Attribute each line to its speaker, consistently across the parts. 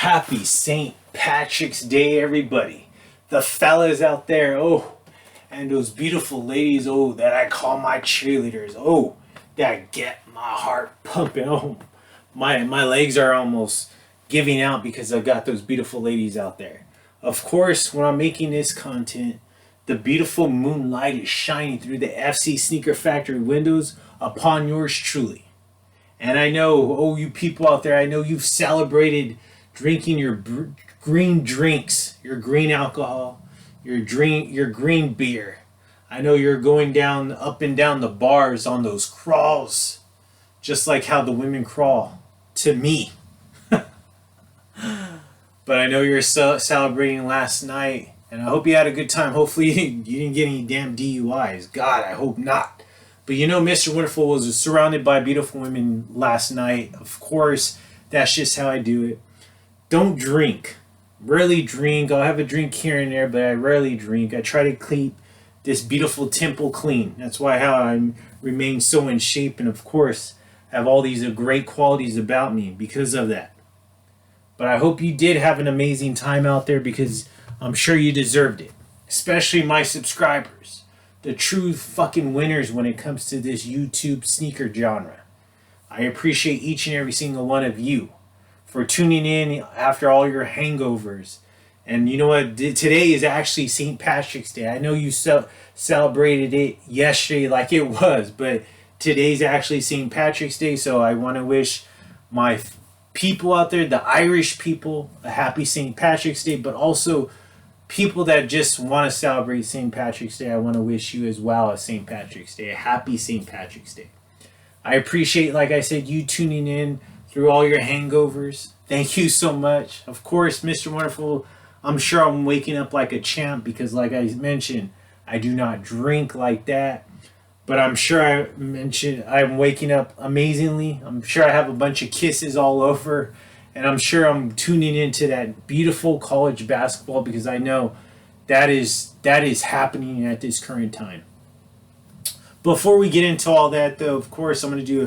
Speaker 1: Happy St. Patrick's Day, everybody. The fellas out there, oh, and those beautiful ladies, oh, that I call my cheerleaders, oh, that get my heart pumping. Oh, my legs are almost giving out because I've got those beautiful ladies out there. Of course, when I'm making this content, the beautiful moonlight is shining through the FC Sneaker Factory windows upon yours truly. And I know, oh, you people out there, I know you've celebrated drinking your green drinks, your green alcohol, your green beer. I know you're going down, up and down the bars on those crawls, just like how the women crawl to me. But I know you're celebrating last night, and I hope you had a good time. Hopefully you didn't get any damn DUIs. God, I hope not. But you know, Mr. Wonderful was surrounded by beautiful women last night. Of course, that's just how I do it. Don't drink. Rarely drink. I'll have a drink here and there, but I rarely drink. I try to keep this beautiful temple clean. That's why how I remain so in shape, and of course, have all these great qualities about me because of that. But I hope you did have an amazing time out there because I'm sure you deserved it. Especially my subscribers. The true fucking winners when it comes to this YouTube sneaker genre. I appreciate each and every single one of you for tuning in after all your hangovers. And you know what? Today is actually St. Patrick's Day. I know you celebrated it yesterday like it was, but today's actually St. Patrick's Day, so I want to wish my people out there, the Irish people, a happy St. Patrick's Day, but also people that just want to celebrate St. Patrick's Day, I want to wish you as well a St. Patrick's Day, a happy St. Patrick's Day. I appreciate, like I said, you tuning in through all your hangovers. Thank you so much. Of course, Mr. Wonderful, I'm sure I'm waking up like a champ because, like I mentioned, I do not drink like that. But I'm sure I'm waking up amazingly. I'm sure I have a bunch of kisses all over. And I'm sure I'm tuning into that beautiful college basketball because I know that is happening at this current time. Before we get into all that, though, of course, I'm going to do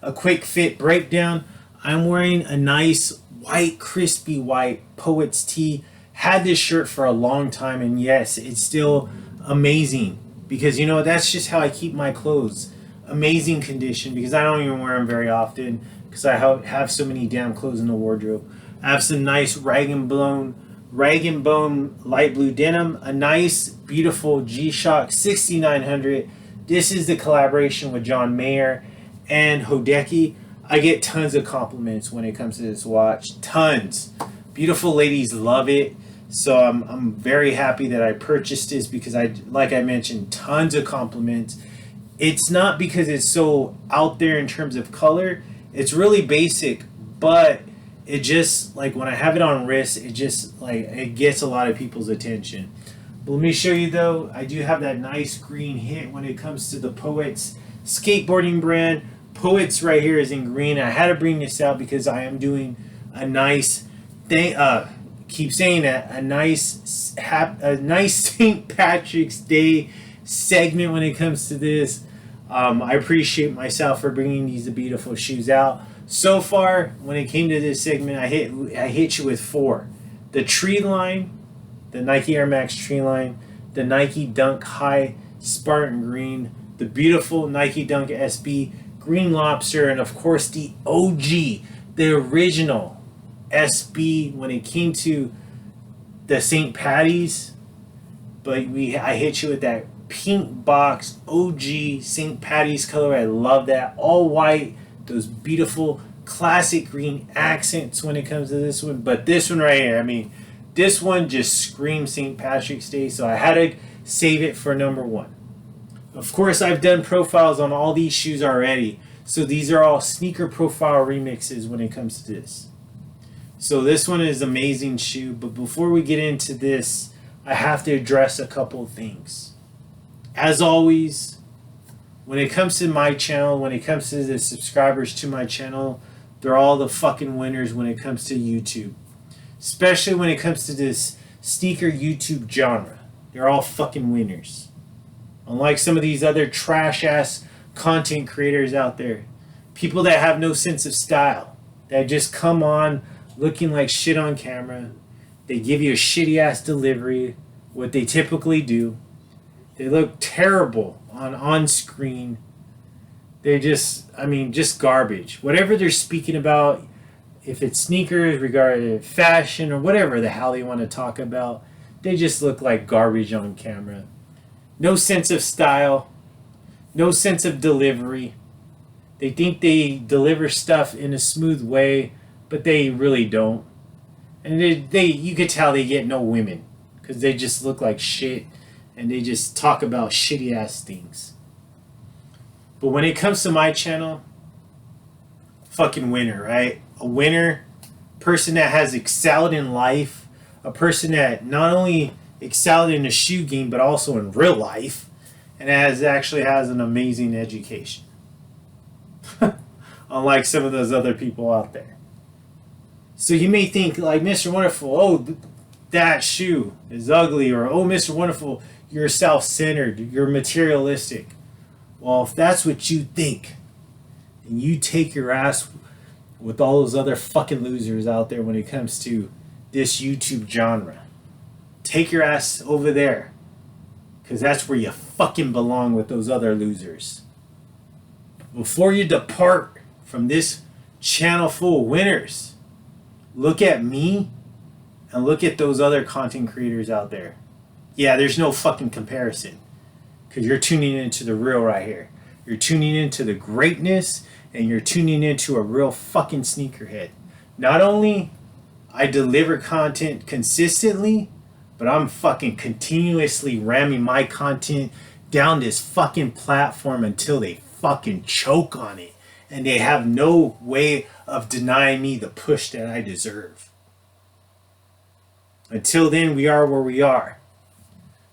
Speaker 1: a quick fit breakdown. I'm wearing a nice white, crispy white Poets tee. Had this shirt for a long time, and yes, it's still amazing. Because, you know, that's just how I keep my clothes. Amazing condition, because I don't even wear them very often. Because I have so many damn clothes in the wardrobe. I have some nice rag and bone light blue denim. A nice, beautiful G-Shock 6900. This is the collaboration with John Mayer and Hideki. I get tons of compliments when it comes to this watch. Tons. Beautiful ladies love it. So I'm very happy that I purchased this because like I mentioned, tons of compliments. It's not because it's so out there in terms of color. It's really basic, but it just, like, when I have it on wrist, it just, like, it gets a lot of people's attention. But let me show you, though, I do have that nice green hit when it comes to the Poets skateboarding brand. Poets right here is in green. I had to bring this out because I am doing a nice thing, keep saying that, a nice St. Patrick's Day segment when it comes to this. I appreciate myself for bringing these beautiful shoes out. So far, when it came to this segment, I hit you with 4. The Tree line, the Nike Air Max Tree line, the Nike Dunk High Spartan Green, the beautiful Nike Dunk SB Green Lobster, and of course the OG, the original SB when it came to the St. Patty's. But I hit you with that pink box OG St. Patty's color. I love that. All white, those beautiful classic green accents when it comes to this one. But this one right here, I mean, this one just screams St. Patrick's Day, so I had to save it for number 1. Of course, I've done profiles on all these shoes already, so these are all sneaker profile remixes when it comes to this. So this one is an amazing shoe, but before we get into this, I have to address a couple of things. As always, when it comes to my channel, when it comes to the subscribers to my channel, they're all the fucking winners when it comes to YouTube. Especially when it comes to this sneaker YouTube genre. They're all fucking winners. Unlike some of these other trash-ass content creators out there. People that have no sense of style. That just come on looking like shit on camera. They give you a shitty ass delivery, what they typically do. They look terrible on screen. They just, I mean, just garbage. Whatever they're speaking about, if it's sneakers, regarding fashion, or whatever the hell they want to talk about, they just look like garbage on camera. No sense of style, no sense of delivery. They think they deliver stuff in a smooth way, but they really don't. And they you could tell they get no women because they just look like shit and they just talk about shitty ass things. But when it comes to my channel, fucking winner, right? A winner, person that has excelled in life, a person that not only excelled in the shoe game but also in real life, and actually has an amazing education. Unlike some of those other people out there. So you may think like, Mr. Wonderful, oh, that shoe is ugly, or oh, Mr. Wonderful, you're self-centered, you're materialistic. Well, if that's what you think, then you take your ass with all those other fucking losers out there when it comes to this YouTube genre. Take your ass over there, because that's where you fucking belong with those other losers. Before you depart from this channel full of winners, look at me and look at those other content creators out there. Yeah, there's no fucking comparison, because you're tuning into the real right here. You're tuning into the greatness, and you're tuning into a real fucking sneakerhead. Not only I deliver content consistently, but I'm fucking continuously ramming my content down this fucking platform until they fucking choke on it. And they have no way of denying me the push that I deserve. Until then, we are where we are.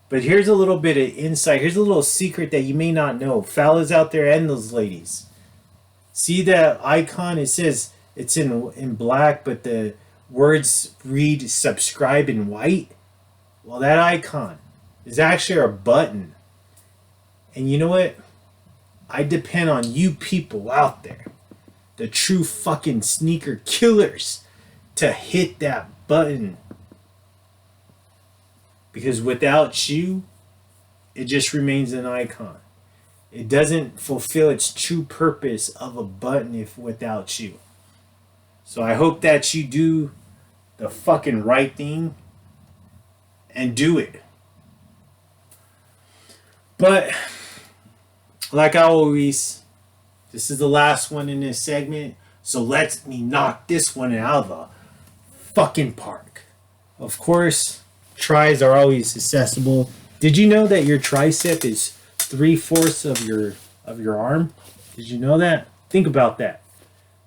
Speaker 1: But here's a little bit of insight. Here's a little secret that you may not know. Fellas out there and those ladies. See that icon? It says it's in black, but the words read subscribe in white. Well, that icon is actually a button. And you know what? I depend on you people out there, the true fucking sneaker killers, to hit that button. Because without you, it just remains an icon. It doesn't fulfill its true purpose of a button if without you. So I hope that you do the fucking right thing and do it. But like I always, this is the last one in this segment, so let me knock this one out of the fucking park. Of course, tries are always accessible. Did you know that your tricep is 3/4 of your arm? Did you know that? Think about that.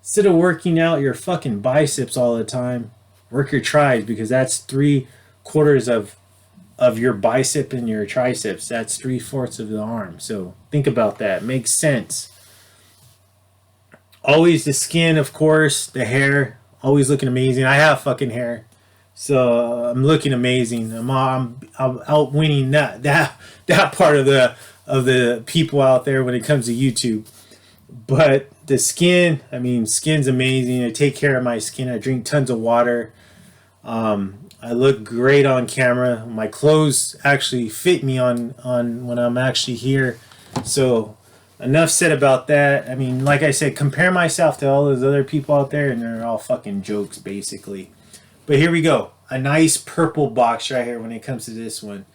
Speaker 1: Instead of working out your fucking biceps all the time, work your tries, because that's 3/4 of your bicep and your triceps. That's 3/4 of the arm. So think about that. Makes sense. Always the skin, of course, the hair, always looking amazing. I have fucking hair, so I'm looking amazing. I'm out winning that part of the people out there when it comes to YouTube. But the skin, I mean, skin's amazing. I take care of my skin. I drink tons of water. I look great on camera. My clothes actually fit me on when I'm actually here. So enough said about that. I mean, like I said, compare myself to all those other people out there, and they're all fucking jokes, basically. But here we go. A nice purple box right here when it comes to this one.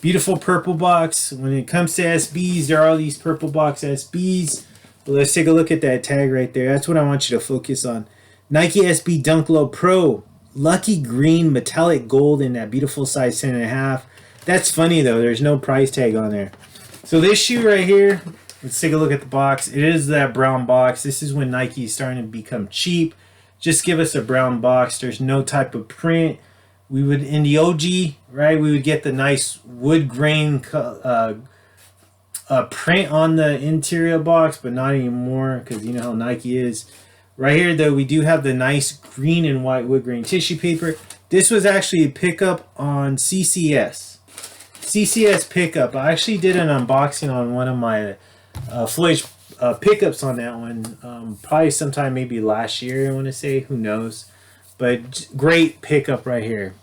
Speaker 1: Beautiful purple box. When it comes to SBs, there are all these purple box SBs. But let's take a look at that tag right there. That's what I want you to focus on. Nike SB Dunk Low Pro. Lucky green metallic gold in that beautiful size 10.5. That's funny though, there's no price tag on there. So this shoe right here, let's take a look at the box. It is that brown box. This is when Nike is starting to become cheap. Just give us a brown box. There's no type of print. We would, in the OG, right, we would get the nice wood grain print on the interior box, but not anymore, because you know how Nike is. Right here, though, we do have the nice green and white wood grain tissue paper. This was actually a pickup on CCS. CCS pickup. I actually did an unboxing on one of my Floyd's pickups on that one. Probably sometime maybe last year, I want to say. Who knows? But great pickup right here.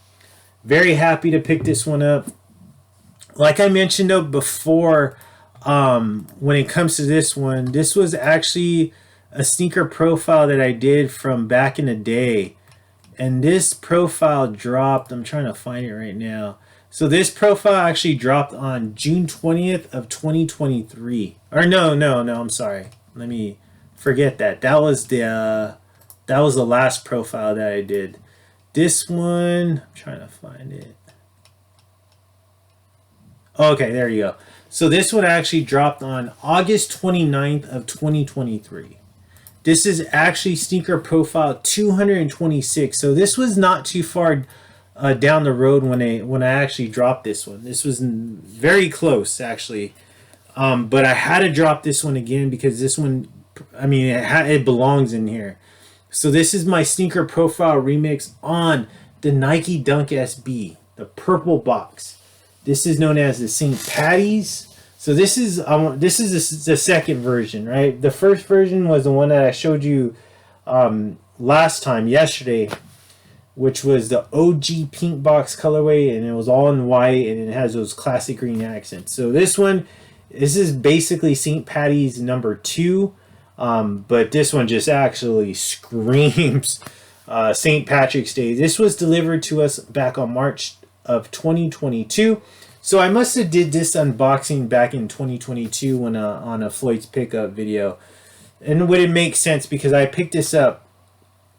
Speaker 1: Very happy to pick this one up. Like I mentioned though before, when it comes to this one, this was actually a sneaker profile that I did from back in the day. And this profile dropped, I'm trying to find it right now. So this profile actually dropped on June 20th of 2023. Or no, I'm sorry. Let me forget that. That was the last profile that I did. This one, I'm trying to find it. Okay, there you go. So this one actually dropped on August 29th of 2023. This is actually sneaker profile 226. So this was not too far down the road when I actually dropped this one. This was very close actually. But I had to drop this one again because this one, I mean, it belongs in here. So this is my sneaker profile remix on the Nike Dunk SB, the purple box. This is known as the St. Patty's. So this is the second version, right? The first version was the one that I showed you last time, yesterday, which was the OG pink box colorway, and it was all in white, and it has those classic green accents. So this is basically St. Patty's number 2, but this one just actually screams St. Patrick's Day. This was delivered to us back on March of 2022. So I must have did this unboxing back in 2022 when on a Floyd's Pickup video. And would it make sense because I picked this up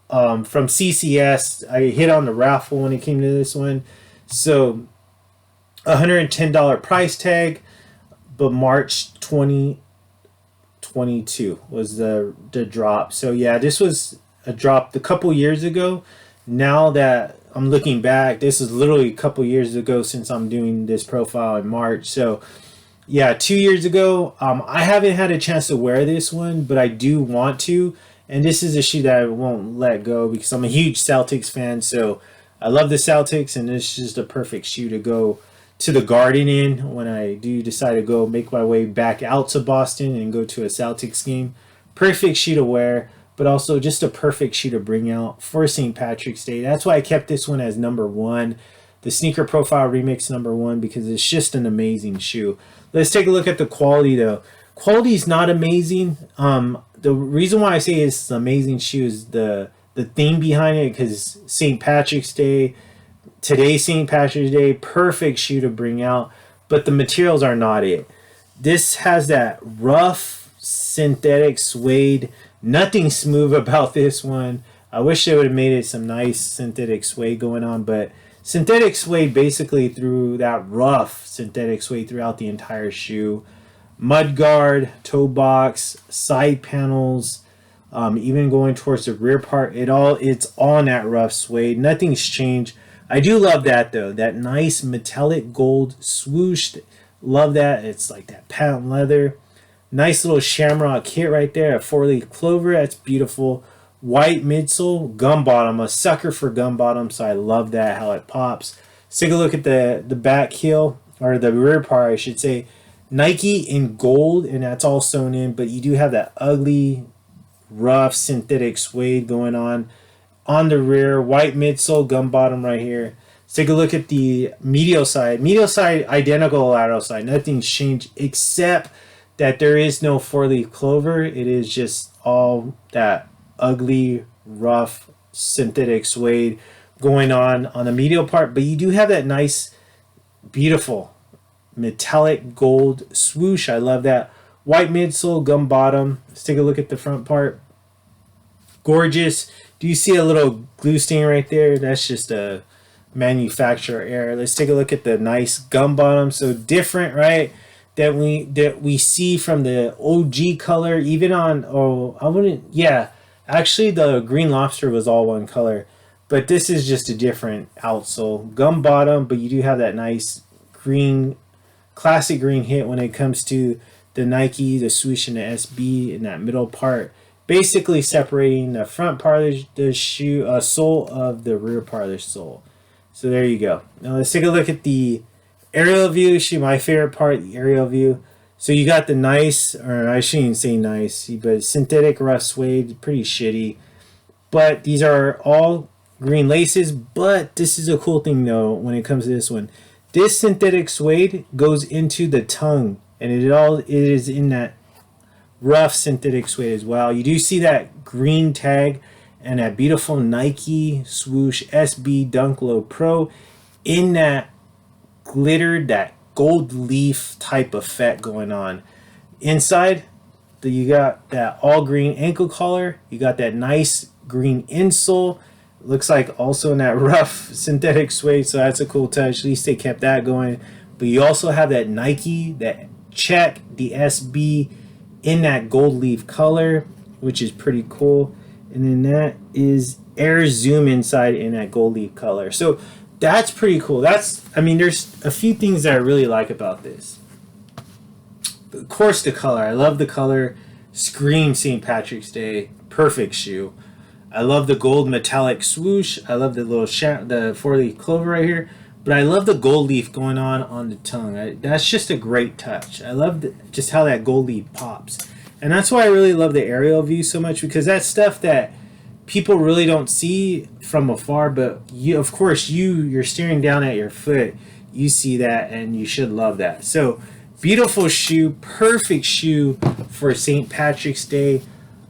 Speaker 1: from CCS. I hit on the raffle when it came to this one. So $110 price tag, but March 2022 was the drop. So yeah, this was a drop a couple years ago. Now that I'm looking back, this is literally a couple years ago since I'm doing this profile in March. So yeah, 2 years ago. I haven't had a chance to wear this one, but I do want to. And this is a shoe that I won't let go because I'm a huge Celtics fan. So I love the Celtics, and this is just a perfect shoe to go to the Garden in when I do decide to go make my way back out to Boston and go to a Celtics game. Perfect shoe to wear, but also just a perfect shoe to bring out for St. Patrick's Day. That's why I kept this one as number 1, the Sneaker Profile Remix number 1, because it's just an amazing shoe. Let's take a look at the quality though. Quality is not amazing. The reason why I say it's an amazing shoe is the theme behind it, because St. Patrick's Day, today's St. Patrick's Day, perfect shoe to bring out, but the materials are not it. This has that rough synthetic suede. Nothing smooth about this one. I wish they would have made it some nice synthetic suede going on, but synthetic suede basically through that rough synthetic suede throughout the entire shoe. Mud guard, toe box, side panels, even going towards the rear part, it's on that rough suede. Nothing's changed. I do love that though. That nice metallic gold swoosh. Love that. It's like that patent leather. Nice little shamrock hit right there. A 4-leaf clover. That's beautiful. White midsole, gum bottom. A sucker for gum bottom, so I love that, how it pops. Let's take a look at the back heel, or the rear part I should say. Nike in gold, and that's all sewn in, but you do have that ugly, rough synthetic suede going on the rear. White midsole, gum bottom right here. Let's take a look at the medial side. Medial side, identical lateral side. Nothing's changed except that there is no 4-leaf clover. It is just all that ugly, rough, synthetic suede going on the medial part. But you do have that nice, beautiful, metallic gold swoosh. I love that. White midsole, gum bottom. Let's take a look at the front part. Gorgeous. Do you see a little glue stain right there? That's just a manufacturer error. Let's take a look at the nice gum bottom. So different, right? That we see from the OG color, even on, actually the Green Lobster was all one color, but this is just a different outsole. Gum bottom, but you do have that nice green, classic green hit when it comes to the Nike, the swoosh, and the SB in that middle part, basically separating the front part of the shoe, sole of the rear part of the sole. So there you go. Now let's take a look at the aerial view. My favorite part, the aerial view. So you got the nice, or I shouldn't say nice, but synthetic rough suede, pretty shitty. But these are all green laces. But this is a cool thing though when it comes to this one. This synthetic suede goes into the tongue, and it is in that rough synthetic suede as well. You do see that green tag and that beautiful Nike swoosh SB Dunk Low Pro in that glittered, that gold leaf type effect going on. Inside, you got that all green ankle collar. You got that nice green insole. Looks like also in that rough synthetic suede, so that's a cool touch. At least they kept that going. But you also have that Nike, that check, the SB in that gold leaf color, which is pretty cool. And then that is Air Zoom inside in that gold leaf color. So that's pretty cool. There's a few things that I really like about this. Of course, the color. I love the color. Scream St. Patrick's Day. Perfect shoe. I love the gold metallic swoosh. I love the little the four-leaf clover right here. But I love the gold leaf going on the tongue. That's just a great touch. I love just how that gold leaf pops. And that's why I really love the aerial view so much, because that's stuff that people really don't see from afar. But you, of course, you're staring down at your foot. You see that, and you should love that. So beautiful shoe. Perfect shoe for St. Patrick's Day.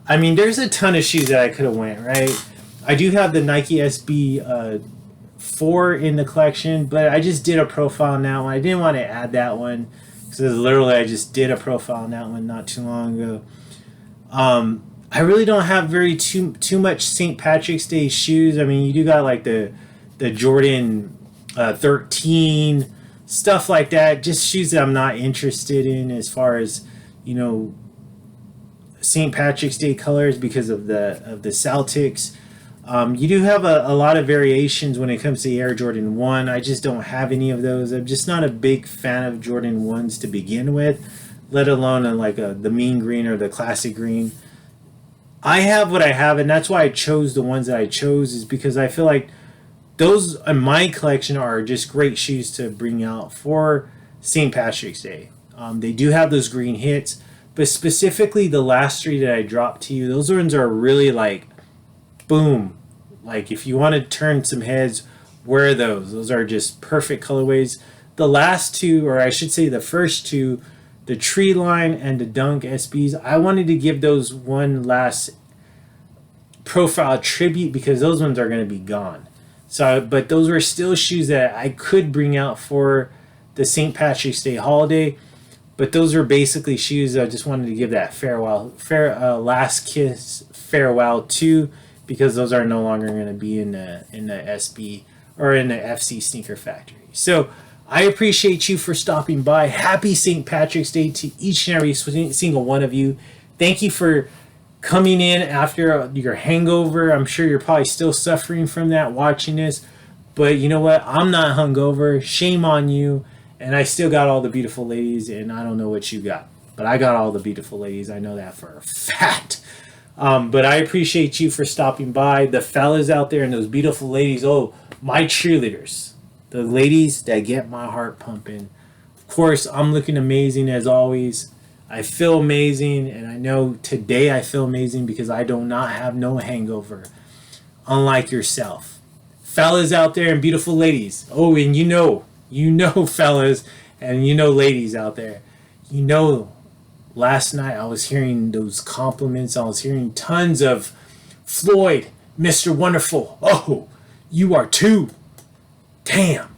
Speaker 1: I mean, there's a ton of shoes that I could have went, right? I do have the Nike SB 4 in the collection, but I just did a profile on that one. I didn't want to add that one because literally I just did a profile on that one not too long ago. I really don't have too much St. Patrick's Day shoes. I mean, you do got like the Jordan 13, stuff like that. Just shoes that I'm not interested in as far as, St. Patrick's Day colors because of the Celtics. You do have a lot of variations when it comes to the Air Jordan 1. I just don't have any of those. I'm just not a big fan of Jordan 1s to begin with, let alone the mean green or the classic green. I have what I have, and that's why I chose the ones that I chose, is because I feel like those in my collection are just great shoes to bring out for St. Patrick's Day. They do have those green hits, but specifically the last three that I dropped to you, those ones are really boom. If you want to turn some heads, wear those. Those are just perfect colorways. The last two, or I should say the first two, the Tree Line and the Dunk SBs, I wanted to give those one last profile tribute because those ones are going to be gone. But those were still shoes that I could bring out for the St. Patrick's Day holiday. But those are basically shoes I just wanted to give that last kiss farewell to, because those are no longer going to be in the SB or in the FC Sneaker Factory. So I appreciate you for stopping by. Happy St. Patrick's Day to each and every single one of you. Thank you for coming in after your hangover. I'm sure you're probably still suffering from that watching this. But you know what? I'm not hungover. Shame on you. And I still got all the beautiful ladies, and I don't know what you got. But I got all the beautiful ladies. I know that for a fact. But I appreciate you for stopping by. The fellas out there and those beautiful ladies. Oh, my cheerleaders. The ladies that get my heart pumping. Of course, I'm looking amazing as always. I feel amazing. And I know today I feel amazing because I do not have no hangover. Unlike yourself. Fellas out there and beautiful ladies. Oh, and you know fellas and ladies out there, last night I was hearing those compliments. I was hearing tons of Floyd, Mr. Wonderful. Oh, you are too. Damn.